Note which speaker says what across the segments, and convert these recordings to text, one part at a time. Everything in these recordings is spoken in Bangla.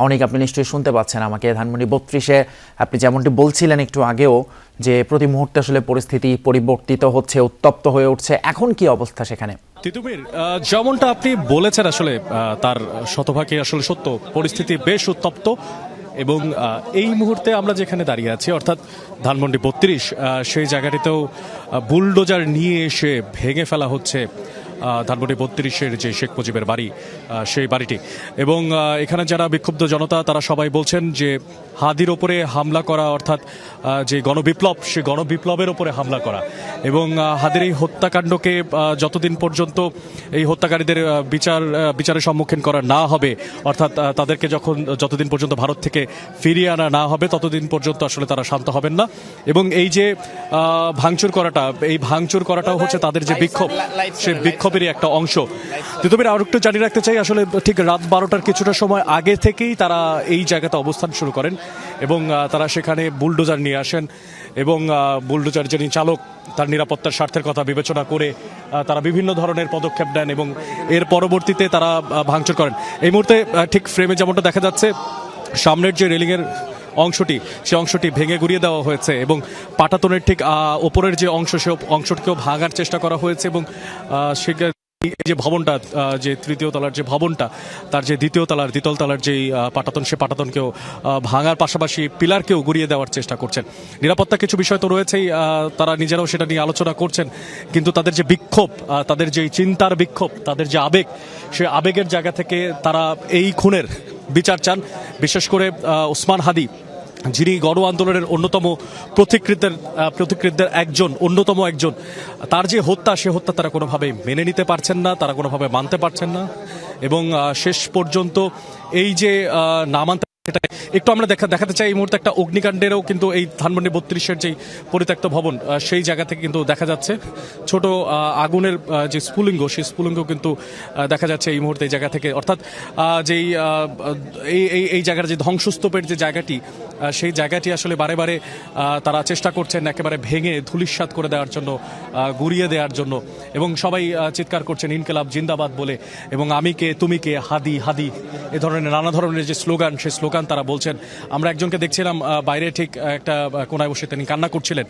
Speaker 1: অনেক আপনি নিশ্চয়ই শুনতে পাচ্ছেন আমাকে। ধানমন্ডি 32-এ আপনি যেমনটি বলছিলেন একটু আগেও যে প্রতি মুহূর্তে আসলে পরিস্থিতি পরিবর্তিত হচ্ছে, উত্তপ্ত হয়ে উঠছে, এখন কি অবস্থা সেখানে?
Speaker 2: তিতুমির, যেমনটা আপনি বলেছেন আসলে তার শতভাগই আসলে সত্য। পরিস্থিতি বেশ উত্তপ্ত এবং এই মুহূর্তে আমরা যেখানে দাঁড়িয়ে আছি অর্থাৎ ধানমন্ডি 32, সেই জায়গাটিতেও বুলডোজার নিয়ে এসে ভেঙে ফেলা হচ্ছে ধানমন্ডি 32-এর যে শেখ মুজিবের বাড়ি, সেই বাড়িটি। এবং এখানে যারা বিক্ষুব্ধ জনতা তারা সবাই বলছেন যে হাদির ওপরে হামলা করা অর্থাৎ যে গণবিপ্লব, সে গণবিপ্লবের ওপরে হামলা করা এবং হাদির এই হত্যাকাণ্ডকে যতদিন পর্যন্ত এই হত্যাকারীদের বিচারের সম্মুখীন করা না হবে, অর্থাৎ তাদেরকে যতদিন পর্যন্ত ভারত থেকে ফিরিয়ে আনা না হবে ততদিন পর্যন্ত আসলে তারা শান্ত হবেন না। এবং এই যে ভাঙচুর করাটাও হচ্ছে তাদের যে বিক্ষোভ, সেই বিক্ষোভেরই একটা অংশ। তবে আর একটু জানিয়ে রাখতে চাই, আসলে ঠিক রাত 12টার কিছুটা সময় আগে থেকেই তারা এই জায়গাতে অবস্থান শুরু করেন এবং তারা সেখানে বুলডোজার নিয়ে আসেন এবং বুলডোজার যিনি চালক তার নিরাপত্তার স্বার্থের কথা বিবেচনা করে তারা বিভিন্ন ধরনের পদক্ষেপ নেন এবং এর পরবর্তীতে তারা ভাঙচুর করেন। এই মুহূর্তে ঠিক ফ্রেমে যেমনটা দেখা যাচ্ছে, সামনের যে রেলিংয়ের অংশটি, সেই অংশটি ভেঙে গুড়িয়ে দেওয়া হয়েছে এবং পাটাতনের ঠিক ওপরের যে অংশ, সে অংশটিকেও ভাঙার চেষ্টা করা হয়েছে এবং এই যে ভবনটা, যে তৃতীয় তলার যে ভবনটা, তার যে দ্বিতীয় তলার যেই পাটাতন, সে পাটাতনকেও ভাঙার পাশাপাশি পিলারকেও গুড়িয়ে দেওয়ার চেষ্টা করছেন। নিরাপত্তা কিছু বিষয় তো রয়েছেই, তারা নিজেরাও সেটা নিয়ে আলোচনা করছেন, কিন্তু তাদের যে বিক্ষোভ, তাদের যে চিন্তার বিক্ষোভ, তাদের যে আবেগ, সে আবেগের জায়গা থেকে তারা এই খুনের বিচার চান। বিশেষ করে ওসমান হাদি, যিনি গণ আন্দোলনের অন্যতম প্রতিকৃতদের অন্যতম একজন, তার যে হত্যা, সে হত্যা তারা কোনোভাবে মেনে নিতে পারছেন না, তারা কোনোভাবে মানতে পারছেন না এবং শেষ পর্যন্ত এই যে না মানতে, সেটা একটু আমরা দেখাতে চাই। এই মুহূর্তে একটা অগ্নিকাণ্ডেরও কিন্তু এই ধানমন্ডি 32-এর যেই পরিত্যক্ত ভবন, সেই জায়গা থেকে কিন্তু দেখা যাচ্ছে ছোট আগুনের যে স্ফুলিঙ্গ, সেই স্ফুলিঙ্গ কিন্তু দেখা যাচ্ছে এই মুহূর্তে এই জায়গা থেকে। অর্থাৎ যেই এই জায়গার যে ধ্বংসস্তূপের যে জায়গাটি, সেই জায়গাটি আসলে বারে বারে তারা চেষ্টা করছেন একেবারে ভেঙে ধূলিসাৎ করে দেওয়ার জন্য, গুড়িয়ে দেওয়ার জন্য এবং সবাই চিৎকার করছেন ইনকিলাব জিন্দাবাদ বলে এবং আমি কে তুমি কে, হাদি হাদি, এ ধরনের নানা ধরনের যে স্লোগান, সেই স্লোগান তারা বলছেন। আমরা একজনকে দেখছিলাম বাইরে ঠিক একটা কোনায় বসে, তিনি কান্না করছিলেন।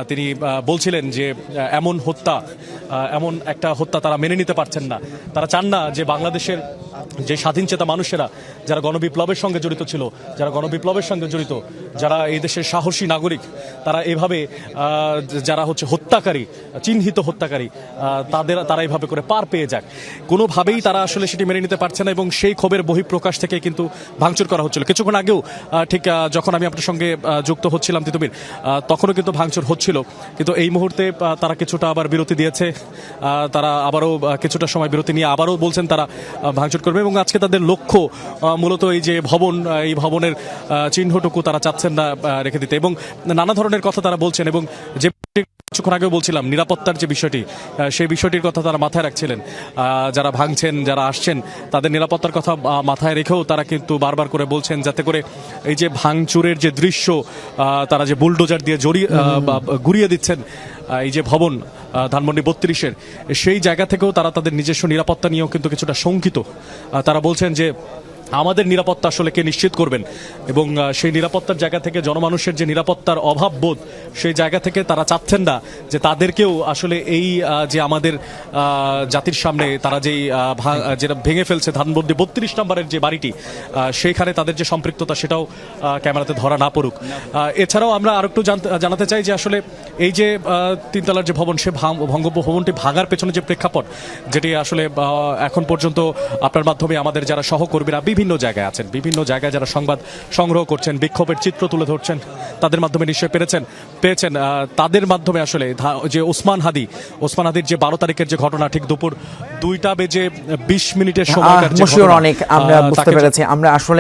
Speaker 2: তিনি বলছিলেন যে এমন একটা হত্যা তারা মেনে নিতে পারছেন না। তারা চান না যে বাংলাদেশের যে স্বাধীনচেতা মানুষেরা, যারা গণবিপ্লবের সঙ্গে জড়িত ছিল, যারা এই দেশের সাহসী নাগরিক, তারা এভাবে যারা হচ্ছে হত্যাকারী, চিহ্নিত হত্যাকারী, তারা এইভাবে করে পার পেয়ে যাক, কোনোভাবেই তারা আসলে সেটি মেনে নিতে পারছে না এবং সেই ক্ষোভের বহিঃপ্রকাশ থেকে কিন্তু ভাঙচুর করা হচ্ছিল। কিছুক্ষণ আগেও ঠিক যখন আমি আপনার সঙ্গে যুক্ত হচ্ছিলাম তিতুমির, তখনও কিন্তু ভাঙচুর হচ্ছিল, কিন্তু এই মুহূর্তে তারা কিছুটা আবার বিরতি দিয়েছে। তারা আবারও কিছুটা সময় বিরতি নিয়ে আবারও বলছেন তারা ভাঙচুর করবে এবং আজকে তাদের লক্ষ্য মূলত এই যে এই ভবনের চিহ্নটুকু তারা চাচ্ছেন না রেখে দিতে এবং নানা ধরনের কথা তারা বলছেন এবং যে কিছুক্ষণ আগেও বলছিলাম নিরাপত্তার যে বিষয়টি, সেই বিষয়টির কথা তারা মাথায় রাখছিলেন। যারা ভাঙছেন, যারা আসছেন, তাদের নিরাপত্তার কথা মাথায় রেখেও তারা কিন্তু বারবার করে বলছেন যাতে করে এই যে ভাঙচুরের যে দৃশ্য, তারা যে বুলডোজার দিয়ে গুড়িয়ে দিচ্ছেন এই যে ভবন ধানমন্ডি 32-এর, সেই জায়গা থেকেও তারা তাদের নিজস্ব নিরাপত্তা নিয়েও কিন্তু কিছুটা শঙ্কিত। তারা বলছেন যে আমাদের নিরাপত্তা আসলে কে নিশ্চিত করবেন এবং সেই নিরাপত্তার জায়গা থেকে, জনমানুষের যে নিরাপত্তার অভাব বোধ, সেই জায়গা থেকে তারা চাচ্ছেন না যে তাদেরকেও আসলে এই যে আমাদের জাতির সামনে তারা যেটা ভেঙে ফেলছে ধানমন্ডি 32 নম্বরের যে বাড়িটি, সেইখানে তাদের যে সম্পৃক্ততা, সেটাও ক্যামেরাতে ধরা না পড়ুক। এছাড়াও আমরা আরেকটু জানাতে চাই যে আসলে এই যে 3 তলার যে ভবন, সে ভবনটি ভাঙার পেছনে যে প্রেক্ষাপট, যেটি আসলে এখন পর্যন্ত আপনার মাধ্যমে আমাদের যারা সহকর্মীরা বিভিন্ন জায়গায় আছেন, বিভিন্ন জায়গায় যারা সংবাদ সংগ্রহ করছেন, বিক্ষোভের চিত্র তুলে ধরছেন, তাদের মাধ্যমে নিশ্চয়ই পেয়েছেন তাদের মাধ্যমে আসলে যে ওসমান হাদির যে 12 তারিখের যে ঘটনা, ঠিক দুপুর 2টা বেজে 20 মিনিটের সময়
Speaker 1: অনেক আমরা বুঝতে পেরেছি। আমরা আসলে